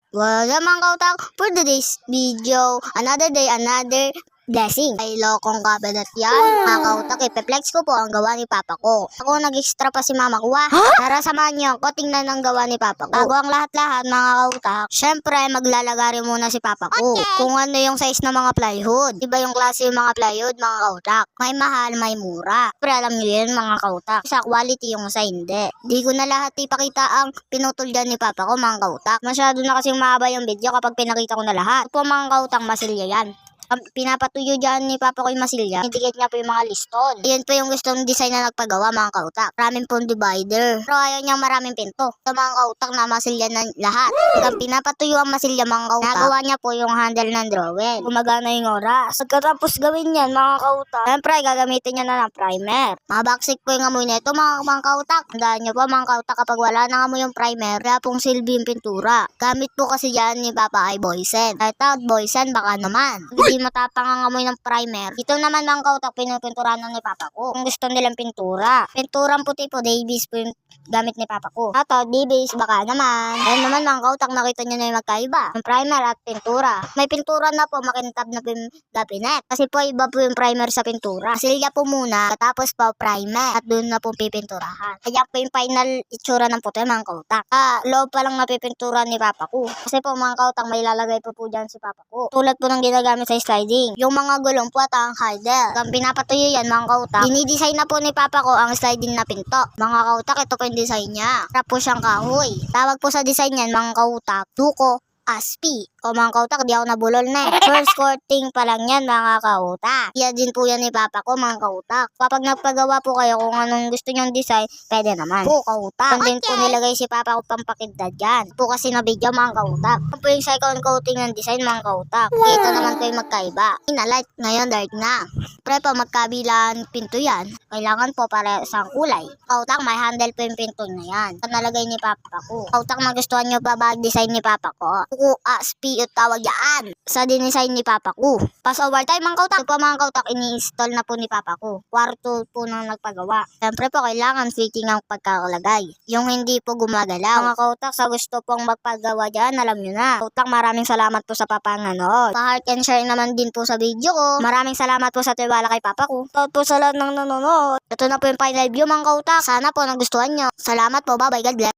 Well, mga kautak, for today's video, another day, another blessing. Ay, lokong kapadat yan. Mga kautak, ipeplex ko po ang gawa ni Papa ko. Ako nag-extra pa si Mama ko, Tara, samahan niyo ako, tingnan ang gawa ni Papa ko. Bago ang lahat-lahat, mga kautak, syempre, maglalagari muna si Papa ko. Kung ano yung size ng mga plywood. Iba yung klase yung mga plywood, mga kautak. May mahal, may mura. Pero alam niyo yun, mga kautak. Sa quality yung sa hindi. Di ko na lahat ipakita ang pinutol dyan ni Papa ko, mga kautak. Masyado na kasing mahaba yung video kapag pinakita ko na lahat. Ito po, mga kautak, masilya yan. Pinapatuyo dyan ni Papa ko yung masilya. Idikit niya po yung mga liston. Yan po yung gustong design na nagpagawa, mga kautak. Maraming pong divider. Pero ayaw niyang maraming pinto. Sa mga kautak na masilya na lahat. Pag pinapatuyo ang masilya, mga kautak, nagawa niya po yung handle ng drawing. Gumagana yung oras. Pagkatapos gawin yan, mga kautak, siyempre gagamitin niya na ng primer. Mabaksik po yung amoy nito, mga kautak. Tandaan niyo po, mga kautak, kapag wala nang amoy yung primer, kaya pong silbi yung pintura. Gamit po kasi dyan ni Papa ay Boysen. Kahit out Boysen, baka naman. Matapang ang amoy ng primer. Dito naman, mga kautak, pinupinturahan ni Papa ko. Kung gusto nilang pintura. Pinturang puti po, Davies po yung gamit ni Papa ko. Ito, Davies, baka naman. Ayun naman, mga kautak, nakita nyo na yung magkaiba. Yung primer at pintura. May pintura na po, makintab na po yung gabinet. Kasi po, iba po yung primer sa pintura. Silya po muna, tapos po primer. At doon na po pipinturahan. Kaya po yung final itsura ng puti, mga kautak. Loob pa lang napipintura ni Papa ko. Kasi po, mga kautak, may lalagay po dyan si Papa ko. Tulad po ng ginagamit sa sliding. Yung mga gulong po at ang hider. Kung pinapatuyo yan, mga kautak, dinidesign na po ni Papa ko ang sliding na pinto. Mga kautak, ito po yung design niya. Para po siyang kahoy. Tawag po sa design niyan, mga kautak, Duko Aspi. O mga kautak, di ako nabulol na eh. First coating pa lang yan, mga kautak. Yan din po yan ni Papa ko, mga kautak. Kapag nagpagawa po kayo kung anong gusto nyong design, pwede naman. Po, kautak. Then po nilagay si Papa ko pampakindad yan. Po kasi na video, mga kautak. Ito po yung second coating ng design, mga kautak. Ito naman po yung magkaiba. Light, ngayon dark na. Pre po, magkabilang pinto yan. Kailangan po para sa kulay. Kautak, may handle po yung pinto na yan. Ito nalagay ni Papa ko. Kautak, magustuhan nyo pa ba design ni Papa ko? Aspi yung tawag yan sa dinisign ni Papa ko. Pass over time, mga kautak. Ito po, mga kautak, ini-install na po ni Papa ko. Kwarto po nang nagpagawa. Siyempre po, kailangan fitting ang pagkakalagay. Yung hindi po gumagalaw. Mga kautak, sa gusto pong magpagawa dyan, alam nyo na. Kautak, maraming salamat po sa papanonood. Pa-heart and share naman din po sa video ko. Maraming salamat po sa tiwala kay Papa ko. Tawad po sa lahat ng nanonood. Ito na po yung final view, mga kautak. Sana po nagustuhan nyo. Salamat po. Bye-bye. God bless.